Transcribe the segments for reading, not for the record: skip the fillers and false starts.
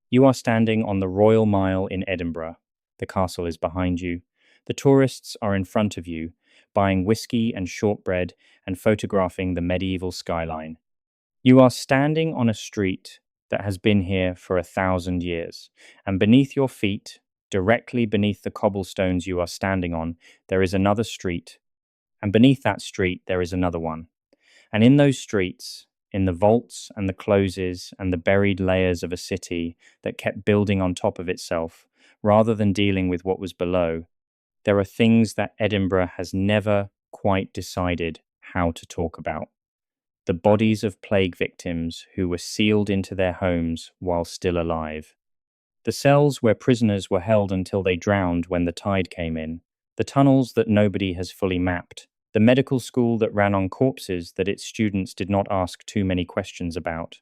You are standing on the Royal Mile in Edinburgh. The castle is behind you. The tourists are in front of you, buying whiskey and shortbread and photographing the medieval skyline. You are standing on a street that has been here for 1,000 years, and beneath your feet, directly beneath the cobblestones you are standing on, there is another street, and beneath that street there is another one. And in those streets, in the vaults and the closes and the buried layers of a city that kept building on top of itself, rather than dealing with what was below, there are things that Edinburgh has never quite decided how to talk about. The bodies of plague victims who were sealed into their homes while still alive. The cells where prisoners were held until they drowned when the tide came in. The tunnels that nobody has fully mapped. The medical school that ran on corpses that its students did not ask too many questions about.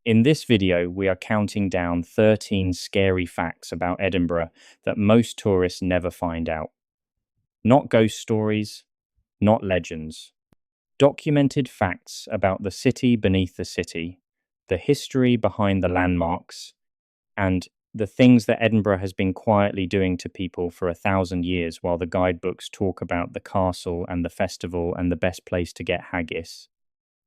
In this video, we are counting down 13 scary facts about Edinburgh that most tourists never find out. Not ghost stories, not legends. Documented facts about the city beneath the city, the history behind the landmarks, and the things that Edinburgh has been quietly doing to people for 1,000 years while the guidebooks talk about the castle and the festival and the best place to get haggis.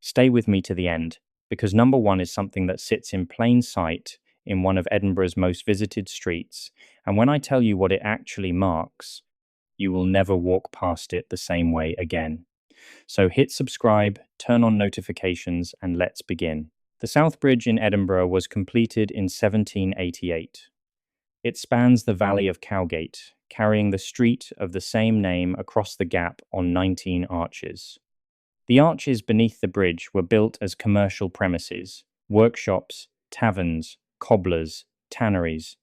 Stay with me to the end, because number one is something that sits in plain sight in one of Edinburgh's most visited streets, and when I tell you what it actually marks, you will never walk past it the same way again. So hit subscribe, turn on notifications, and let's begin. The South Bridge in Edinburgh was completed in 1788. It spans the Valley of Cowgate, carrying the street of the same name across the gap on 19 arches. The arches beneath the bridge were built as commercial premises, workshops, taverns, cobblers, tanneries.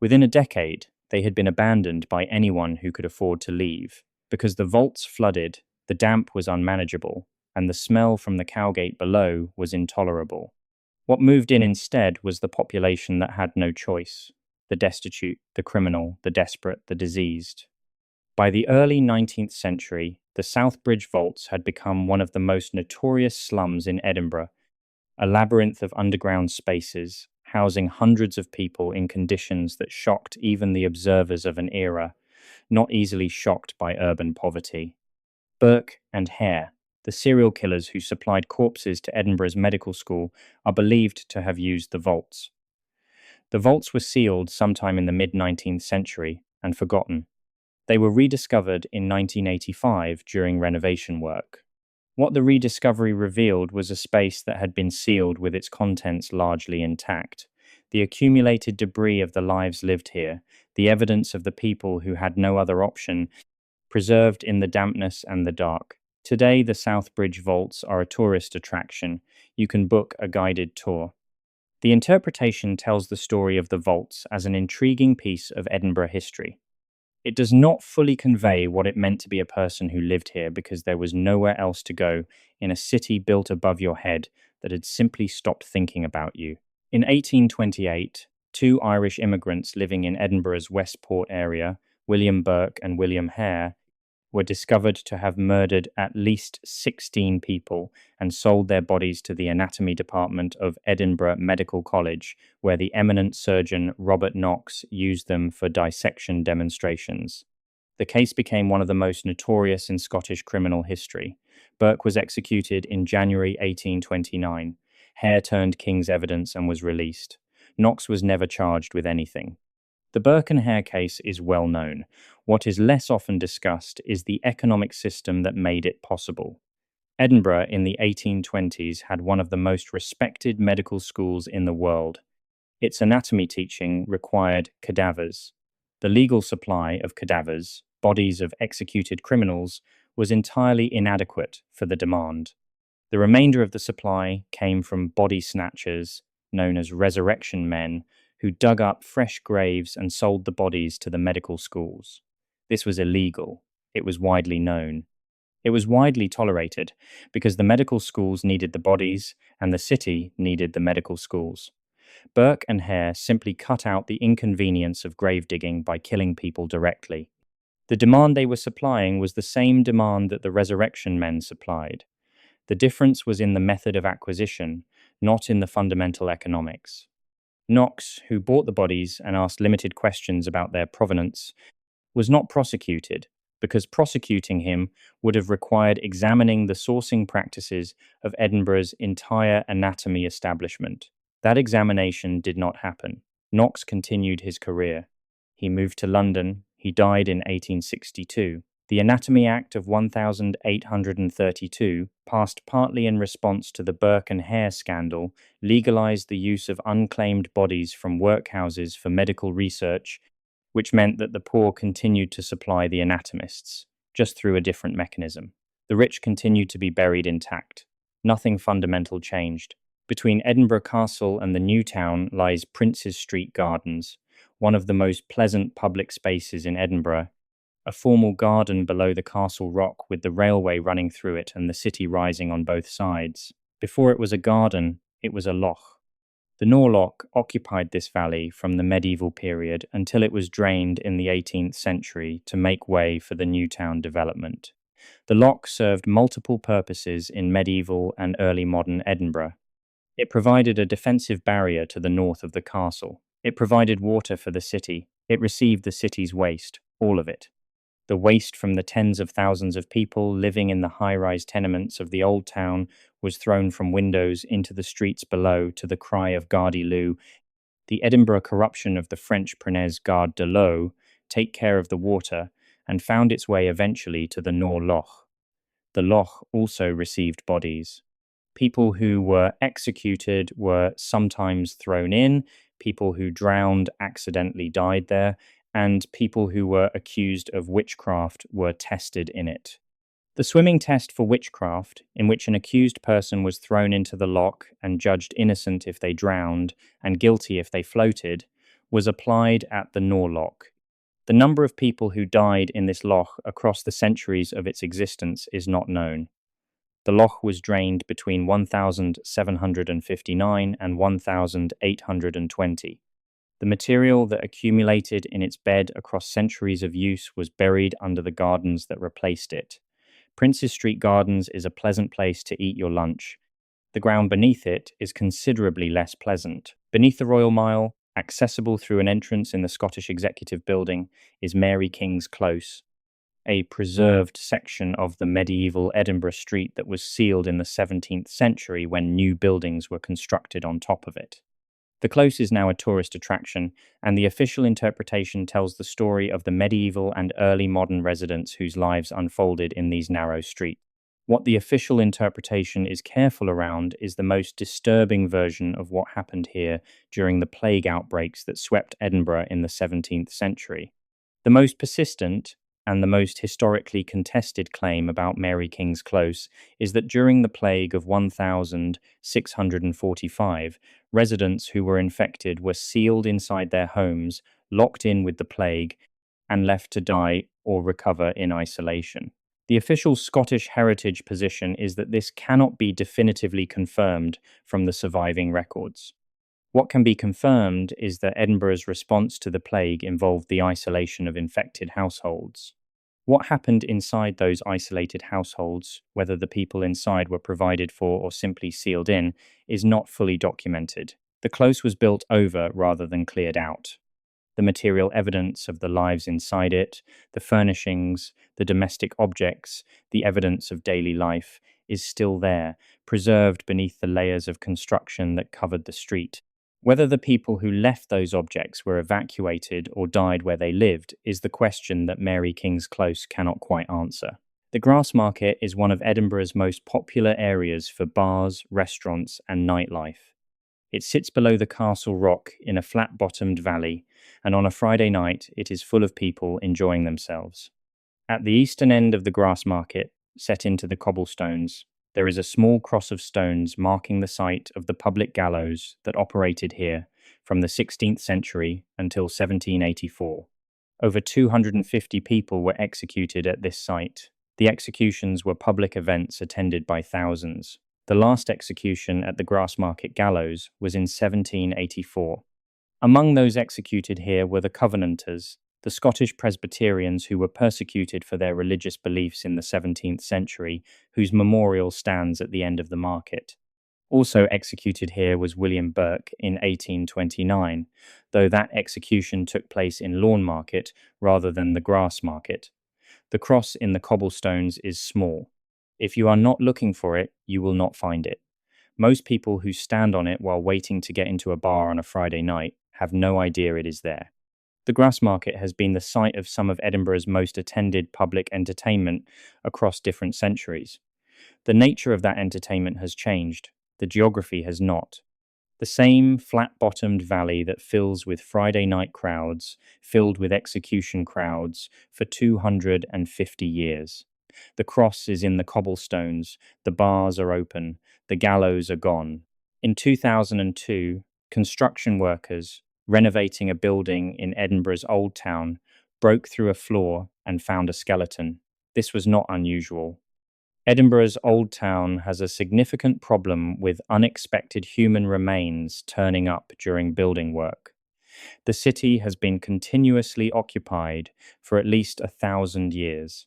Within a decade, they had been abandoned by anyone who could afford to leave, because the vaults flooded, the damp was unmanageable, and the smell from the Cowgate below was intolerable. What moved in instead was the population that had no choice: the destitute, the criminal, the desperate, the diseased. By the early 19th century, the South Bridge vaults had become one of the most notorious slums in Edinburgh, a labyrinth of underground spaces, housing hundreds of people in conditions that shocked even the observers of an era, not easily shocked by urban poverty. Burke and Hare, the serial killers who supplied corpses to Edinburgh's medical school, are believed to have used the vaults. The vaults were sealed sometime in the mid-19th century and forgotten. They were rediscovered in 1985 during renovation work. What the rediscovery revealed was a space that had been sealed with its contents largely intact. The accumulated debris of the lives lived here, the evidence of the people who had no other option, preserved in the dampness and the dark. Today, the South Bridge vaults are a tourist attraction. You can book a guided tour. The interpretation tells the story of the vaults as an intriguing piece of Edinburgh history. It does not fully convey what it meant to be a person who lived here because there was nowhere else to go in a city built above your head that had simply stopped thinking about you. In 1828, two Irish immigrants living in Edinburgh's Westport area, William Burke and William Hare, were discovered to have murdered at least 16 people and sold their bodies to the anatomy department of Edinburgh Medical College, where the eminent surgeon Robert Knox used them for dissection demonstrations. The case became one of the most notorious in Scottish criminal history. Burke was executed in January 1829. Hare turned King's evidence and was released. Knox was never charged with anything. The Burke and Hare case is well known. What is less often discussed is the economic system that made it possible. Edinburgh in the 1820s had one of the most respected medical schools in the world. Its anatomy teaching required cadavers. The legal supply of cadavers, bodies of executed criminals, was entirely inadequate for the demand. The remainder of the supply came from body snatchers, known as resurrection men, who dug up fresh graves and sold the bodies to the medical schools. This was illegal. It was widely known. It was widely tolerated because the medical schools needed the bodies and the city needed the medical schools. Burke and Hare simply cut out the inconvenience of grave digging by killing people directly. The demand they were supplying was the same demand that the resurrection men supplied. The difference was in the method of acquisition, not in the fundamental economics. Knox, who bought the bodies and asked limited questions about their provenance, was not prosecuted because prosecuting him would have required examining the sourcing practices of Edinburgh's entire anatomy establishment. That examination did not happen. Knox continued his career. He moved to London. He died in 1862. The Anatomy Act of 1832, passed partly in response to the Burke and Hare scandal, legalized the use of unclaimed bodies from workhouses for medical research, which meant that the poor continued to supply the anatomists, just through a different mechanism. The rich continued to be buried intact. Nothing fundamental changed. Between Edinburgh Castle and the new town lies Prince's Street Gardens, one of the most pleasant public spaces in Edinburgh, a formal garden below the castle rock with the railway running through it and the city rising on both sides. Before it was a garden, it was a loch. The Nor Loch occupied this valley from the medieval period until it was drained in the 18th century to make way for the new town development. The loch served multiple purposes in medieval and early modern Edinburgh. It provided a defensive barrier to the north of the castle. It provided water for the city. It received the city's waste, all of it. The waste from the tens of thousands of people living in the high-rise tenements of the old town was thrown from windows into the streets below to the cry of Gardez-Lou. The Edinburgh corruption of the French prenez Garde de l'eau, take care of the water, and found its way eventually to the Nor Loch. The loch also received bodies. People who were executed were sometimes thrown in, people who drowned accidentally died there, and people who were accused of witchcraft were tested in it. The swimming test for witchcraft, in which an accused person was thrown into the loch and judged innocent if they drowned and guilty if they floated, was applied at the Nor Loch. The number of people who died in this loch across the centuries of its existence is not known. The loch was drained between 1759 and 1820. The material that accumulated in its bed across centuries of use was buried under the gardens that replaced it. Prince's Street Gardens is a pleasant place to eat your lunch. The ground beneath it is considerably less pleasant. Beneath the Royal Mile, accessible through an entrance in the Scottish Executive Building, is Mary King's Close, a preserved section of the medieval Edinburgh street that was sealed in the 17th century when new buildings were constructed on top of it. The close is now a tourist attraction, and the official interpretation tells the story of the medieval and early modern residents whose lives unfolded in these narrow streets. What the official interpretation is careful around is the most disturbing version of what happened here during the plague outbreaks that swept Edinburgh in the 17th century. The most persistent and the most historically contested claim about Mary King's Close is that during the plague of 1645, residents who were infected were sealed inside their homes, locked in with the plague, and left to die or recover in isolation. The official Scottish heritage position is that this cannot be definitively confirmed from the surviving records. What can be confirmed is that Edinburgh's response to the plague involved the isolation of infected households. What happened inside those isolated households, whether the people inside were provided for or simply sealed in, is not fully documented. The close was built over rather than cleared out. The material evidence of the lives inside it, the furnishings, the domestic objects, the evidence of daily life is still there, preserved beneath the layers of construction that covered the street. Whether the people who left those objects were evacuated or died where they lived is the question that Mary King's Close cannot quite answer. The Grassmarket is one of Edinburgh's most popular areas for bars, restaurants, and nightlife. It sits below the castle rock in a flat-bottomed valley, and on a Friday night it is full of people enjoying themselves. At the eastern end of the Grassmarket, set into the cobblestones, there is a small cross of stones marking the site of the public gallows that operated here from the 16th century until 1784. Over 250 people were executed at this site. The executions were public events attended by thousands. The last execution at the Grassmarket gallows was in 1784. Among those executed here were the Covenanters, the Scottish Presbyterians who were persecuted for their religious beliefs in the 17th century, whose memorial stands at the end of the market. Also executed here was William Burke in 1829, though that execution took place in Lawnmarket rather than the Grassmarket. The cross in the cobblestones is small. If you are not looking for it, you will not find it. Most people who stand on it while waiting to get into a bar on a Friday night have no idea it is there. The Grassmarket has been the site of some of Edinburgh's most attended public entertainment across different centuries. The nature of that entertainment has changed, the geography has not. The same flat-bottomed valley that fills with Friday night crowds, filled with execution crowds for 250 years. The cross is in the cobblestones, the bars are open, the gallows are gone. In 2002, construction workers, renovating a building in Edinburgh's Old Town, broke through a floor and found a skeleton. This was not unusual. Edinburgh's Old Town has a significant problem with unexpected human remains turning up during building work. The city has been continuously occupied for at least 1,000 years.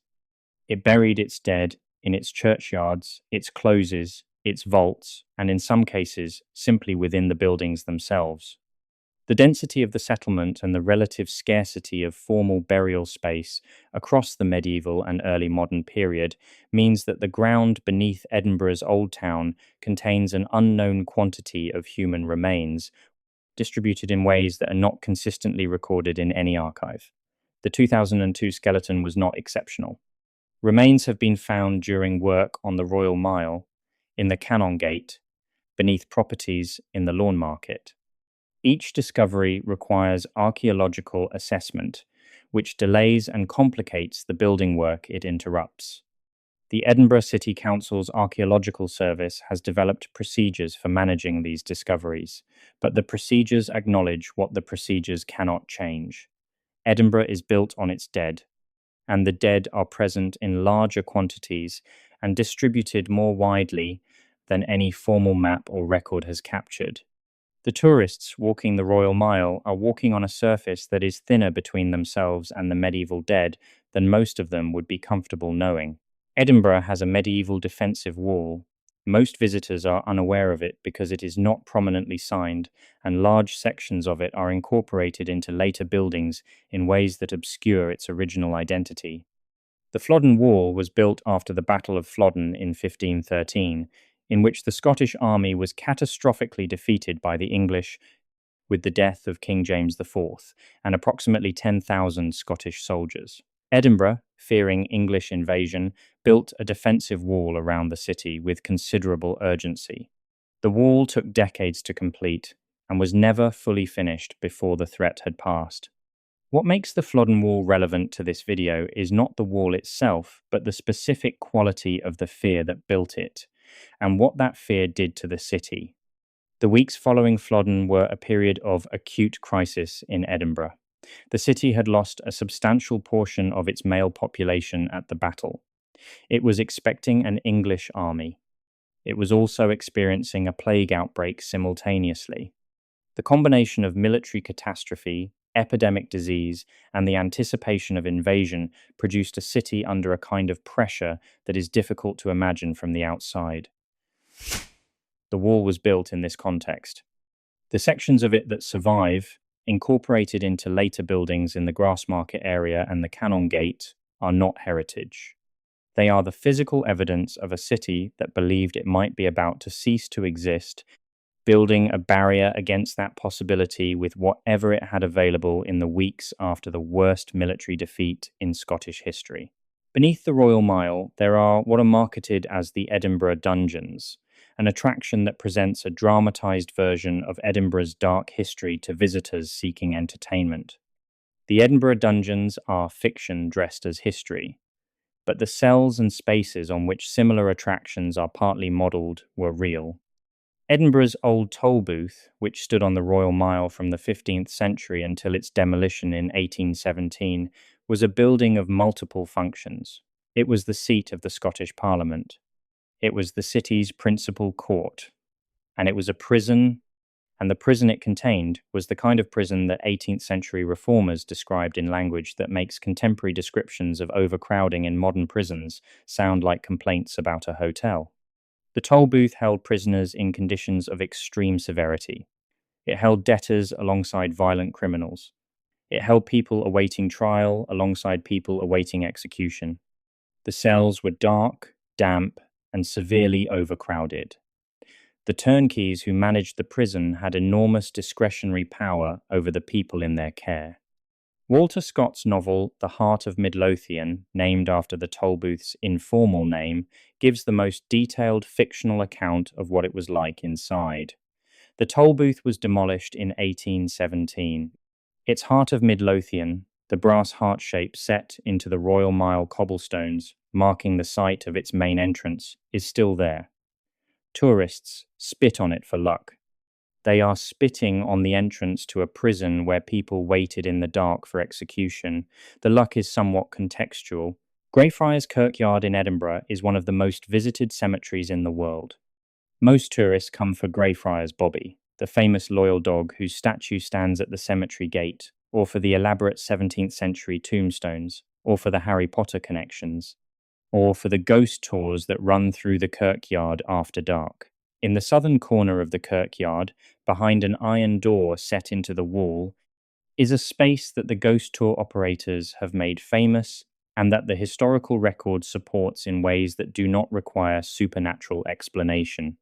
It buried its dead in its churchyards, its closes, its vaults, and in some cases, simply within the buildings themselves. The density of the settlement and the relative scarcity of formal burial space across the medieval and early modern period means that the ground beneath Edinburgh's Old Town contains an unknown quantity of human remains, distributed in ways that are not consistently recorded in any archive. The 2002 skeleton was not exceptional. Remains have been found during work on the Royal Mile, in the Canongate, beneath properties in the Lawnmarket. Each discovery requires archaeological assessment, which delays and complicates the building work it interrupts. The Edinburgh City Council's Archaeological Service has developed procedures for managing these discoveries, but the procedures acknowledge what the procedures cannot change. Edinburgh is built on its dead, and the dead are present in larger quantities and distributed more widely than any formal map or record has captured. The tourists walking the Royal Mile are walking on a surface that is thinner between themselves and the medieval dead than most of them would be comfortable knowing. Edinburgh has a medieval defensive wall. Most visitors are unaware of it because it is not prominently signed, and large sections of it are incorporated into later buildings in ways that obscure its original identity. The Flodden Wall was built after the Battle of Flodden in 1513, in which the Scottish army was catastrophically defeated by the English with the death of King James IV and approximately 10,000 Scottish soldiers. Edinburgh, fearing English invasion, built a defensive wall around the city with considerable urgency. The wall took decades to complete and was never fully finished before the threat had passed. What makes the Flodden Wall relevant to this video is not the wall itself, but the specific quality of the fear that built it, and what that fear did to the city. The weeks following Flodden were a period of acute crisis in Edinburgh. The city had lost a substantial portion of its male population at the battle. It was expecting an English army. It was also experiencing a plague outbreak simultaneously. The combination of military catastrophe, epidemic disease, and the anticipation of invasion produced a city under a kind of pressure that is difficult to imagine from the outside. The wall was built in this context. The sections of it that survive, incorporated into later buildings in the Grassmarket area and the Canongate, are not heritage. They are the physical evidence of a city that believed it might be about to cease to exist, building a barrier against that possibility with whatever it had available in the weeks after the worst military defeat in Scottish history. Beneath the Royal Mile, there are what are marketed as the Edinburgh Dungeons, an attraction that presents a dramatised version of Edinburgh's dark history to visitors seeking entertainment. The Edinburgh Dungeons are fiction dressed as history, but the cells and spaces on which similar attractions are partly modelled were real. Edinburgh's Old Tolbooth, which stood on the Royal Mile from the 15th century until its demolition in 1817, was a building of multiple functions. It was the seat of the Scottish Parliament. It was the city's principal court. And it was a prison, and the prison it contained was the kind of prison that 18th century reformers described in language that makes contemporary descriptions of overcrowding in modern prisons sound like complaints about a hotel. The Tolbooth held prisoners in conditions of extreme severity. It held debtors alongside violent criminals. It held people awaiting trial alongside people awaiting execution. The cells were dark, damp, and severely overcrowded. The turnkeys who managed the prison had enormous discretionary power over the people in their care. Walter Scott's novel, The Heart of Midlothian, named after the Tolbooth's informal name, gives the most detailed fictional account of what it was like inside. The Tolbooth was demolished in 1817. Its Heart of Midlothian, the brass heart shape set into the Royal Mile cobblestones, marking the site of its main entrance, is still there. Tourists spit on it for luck. They are spitting on the entrance to a prison where people waited in the dark for execution. The luck is somewhat contextual. Greyfriars Kirkyard in Edinburgh is one of the most visited cemeteries in the world. Most tourists come for Greyfriars Bobby, the famous loyal dog whose statue stands at the cemetery gate, or for the elaborate 17th century tombstones, or for the Harry Potter connections, or for the ghost tours that run through the kirkyard after dark. In the southern corner of the kirkyard, behind an iron door set into the wall, is a space that the ghost tour operators have made famous and that the historical record supports in ways that do not require supernatural explanation.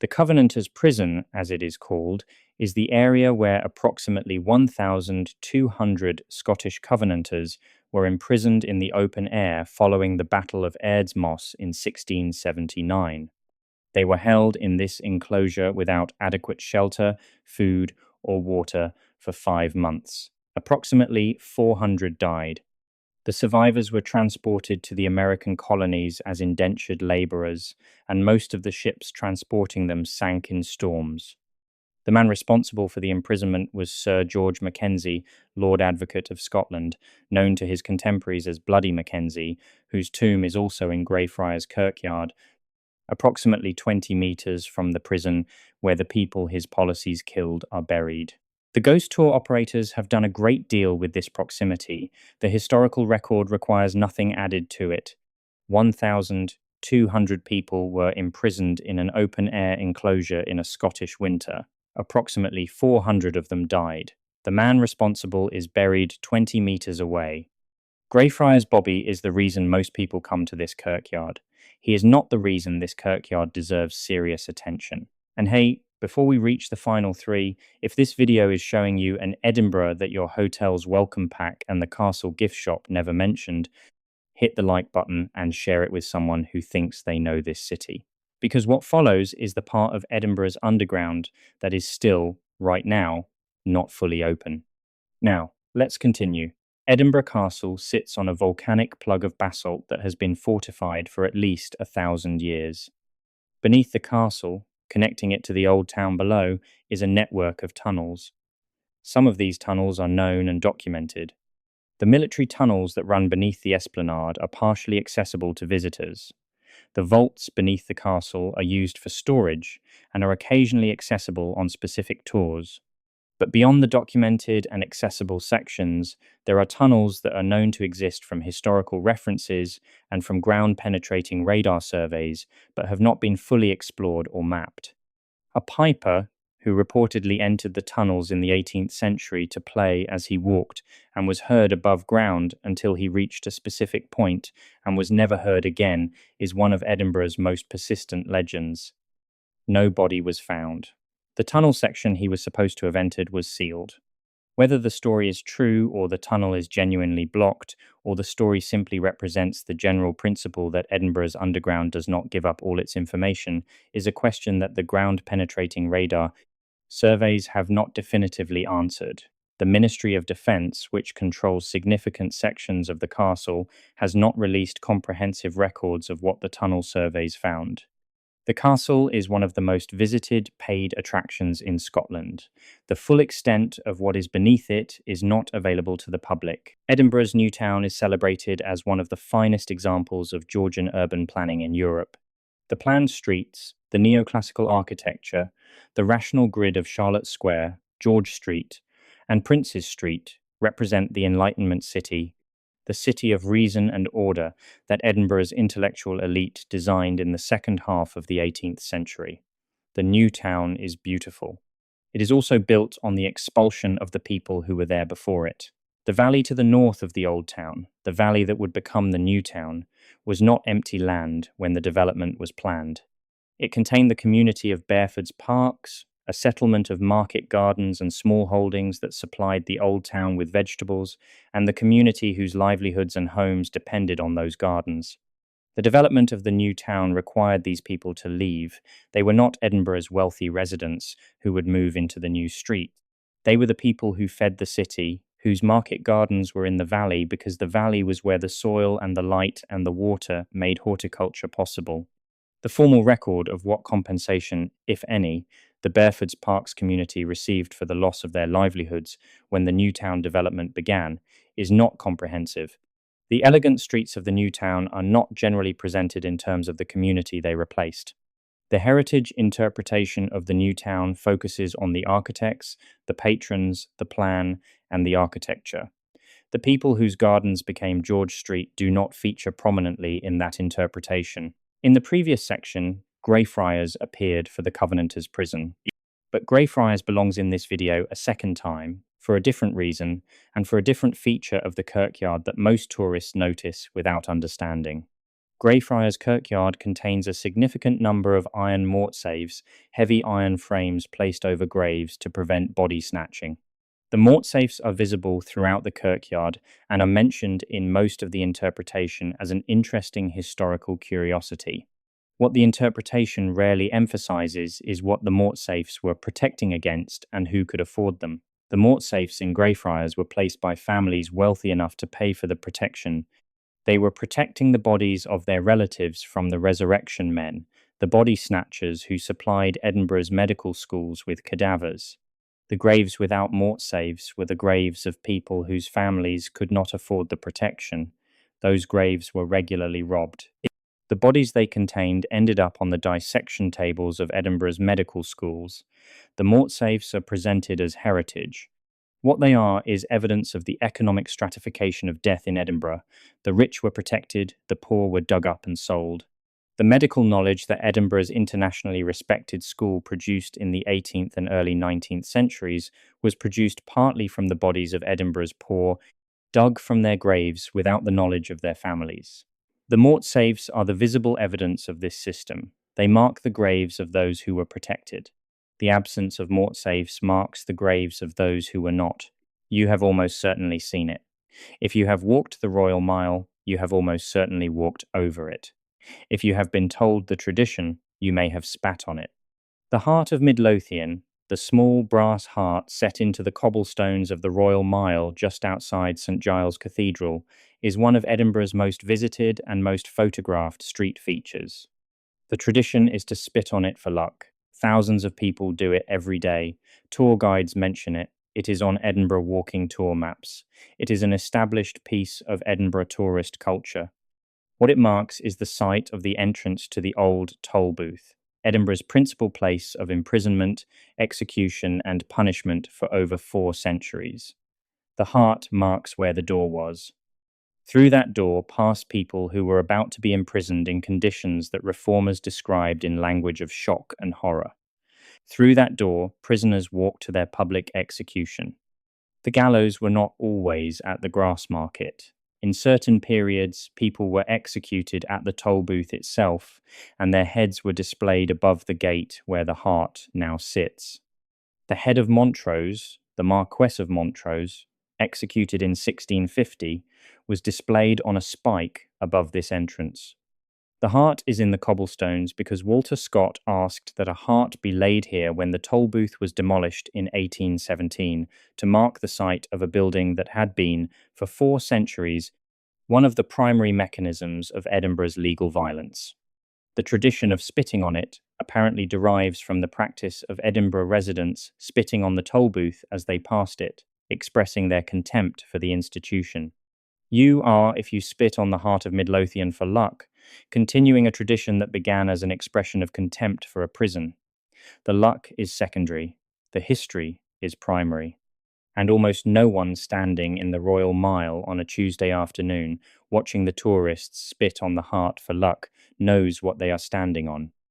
The Covenanters' prison, as it is called, is the area where approximately 1,200 Scottish Covenanters were imprisoned in the open air following the Battle of Aird's Moss in 1679. They were held in this enclosure without adequate shelter, food, or water for 5 months. Approximately 400 died. The survivors were transported to the American colonies as indentured laborers, and most of the ships transporting them sank in storms. The man responsible for the imprisonment was Sir George Mackenzie, Lord Advocate of Scotland, known to his contemporaries as Bloody Mackenzie, whose tomb is also in Greyfriars Kirkyard, approximately 20 metres from the prison where the people his policies killed are buried. The ghost tour operators have done a great deal with this proximity. The historical record requires nothing added to it. 1,200 people were imprisoned in an open-air enclosure in a Scottish winter. Approximately 400 of them died. The man responsible is buried 20 metres away. Greyfriars Bobby is the reason most people come to this kirkyard. He is not the reason this kirkyard deserves serious attention. And hey, before we reach the final 3, if this video is showing you an Edinburgh that your hotel's welcome pack and the castle gift shop never mentioned, hit the like button and share it with someone who thinks they know this city. Because what follows is the part of Edinburgh's underground that is still, right now, not fully open. Now, let's continue. Edinburgh Castle sits on a volcanic plug of basalt that has been fortified for at least 1,000 years. Beneath the castle, connecting it to the old town below, is a network of tunnels. Some of these tunnels are known and documented. The military tunnels that run beneath the esplanade are partially accessible to visitors. The vaults beneath the castle are used for storage and are occasionally accessible on specific tours. But beyond the documented and accessible sections, there are tunnels that are known to exist from historical references and from ground-penetrating radar surveys, but have not been fully explored or mapped. A piper, who reportedly entered the tunnels in the 18th century to play as he walked and was heard above ground until he reached a specific point and was never heard again, is one of Edinburgh's most persistent legends. No body was found. The tunnel section he was supposed to have entered was sealed. Whether the story is true or the tunnel is genuinely blocked, or the story simply represents the general principle that Edinburgh's underground does not give up all its information, is a question that the ground-penetrating radar surveys have not definitively answered. The Ministry of Defence, which controls significant sections of the castle, has not released comprehensive records of what the tunnel surveys found. The castle is one of the most visited paid attractions in Scotland. The full extent of what is beneath it is not available to the public. Edinburgh's new town is celebrated as one of the finest examples of Georgian urban planning in Europe. The planned streets, the neoclassical architecture, the rational grid of Charlotte Square, George Street, and Princes Street represent the Enlightenment city. the city of reason and order that Edinburgh's intellectual elite designed in the second half of the 18th century. The new town is beautiful. It is also built on the expulsion of the people who were there before it. The valley to the north of the old town, the valley that would become the new town, was not empty land when the development was planned. It contained the community of Bareford's Parks, a settlement of market gardens and small holdings that supplied the old town with vegetables, and the community whose livelihoods and homes depended on those gardens. The development of the new town required these people to leave. They were not Edinburgh's wealthy residents who would move into the new street. They were the people who fed the city, whose market gardens were in the valley because the valley was where the soil and the light and the water made horticulture possible. The formal record of what compensation, if any, the Bareford's Parks community received for the loss of their livelihoods when the new town development began is not comprehensive. The elegant streets of the new town are not generally presented in terms of the community they replaced. The heritage interpretation of the new town focuses on the architects, the patrons, the plan, and the architecture. The people whose gardens became George Street do not feature prominently in that interpretation. In the previous section, Greyfriars appeared for the Covenanters prison, but Greyfriars belongs in this video a second time, for a different reason, and for a different feature of the kirkyard that most tourists notice without understanding. Greyfriars Kirkyard contains a significant number of iron mortsafes, heavy iron frames placed over graves to prevent body snatching. The mortsafes are visible throughout the kirkyard and are mentioned in most of the interpretation as an interesting historical curiosity. What the interpretation rarely emphasizes is what the mortsafes were protecting against and who could afford them. The mortsafes in Greyfriars were placed by families wealthy enough to pay for the protection. They were protecting the bodies of their relatives from the resurrection men, the body snatchers who supplied Edinburgh's medical schools with cadavers. The graves without mortsafes were the graves of people whose families could not afford the protection. Those graves were regularly robbed. The bodies they contained ended up on the dissection tables of Edinburgh's medical schools. The mortsafes are presented as heritage. What they are is evidence of the economic stratification of death in Edinburgh. The rich were protected, the poor were dug up and sold. The medical knowledge that Edinburgh's internationally respected school produced in the 18th and early 19th centuries was produced partly from the bodies of Edinburgh's poor, dug from their graves without the knowledge of their families. The mortsafes are the visible evidence of this system. They mark the graves of those who were protected. The absence of mortsafes marks the graves of those who were not. You have almost certainly seen it. If you have walked the Royal Mile, you have almost certainly walked over it. If you have been told the tradition, you may have spat on it. The Heart of Midlothian, the small brass heart set into the cobblestones of the Royal Mile just outside St Giles Cathedral, is one of Edinburgh's most visited and most photographed street features. The tradition is to spit on it for luck. Thousands of people do it every day. Tour guides mention it. It is on Edinburgh walking tour maps. It is an established piece of Edinburgh tourist culture. What it marks is the site of the entrance to the Old Tolbooth, Edinburgh's principal place of imprisonment, execution, and punishment for over 4 centuries. The heart marks where the door was. Through that door passed people who were about to be imprisoned in conditions that reformers described in language of shock and horror. Through that door, prisoners walked to their public execution. The gallows were not always at the Grassmarket. In certain periods, people were executed at the Tolbooth itself, and their heads were displayed above the gate where the heart now sits. The head of Montrose, the Marquess of Montrose, executed in 1650, was displayed on a spike above this entrance. The heart is in the cobblestones because Walter Scott asked that a heart be laid here when the Tolbooth was demolished in 1817 to mark the site of a building that had been, for 4 centuries, one of the primary mechanisms of Edinburgh's legal violence. The tradition of spitting on it apparently derives from the practice of Edinburgh residents spitting on the Tolbooth as they passed it, expressing their contempt for the institution. You are, if you spit on the Heart of Midlothian for luck, continuing a tradition that began as an expression of contempt for a prison. The luck is secondary. The history is primary. And almost no one standing in the Royal Mile on a Tuesday afternoon, watching the tourists spit on the Heart for luck, knows what they are standing on.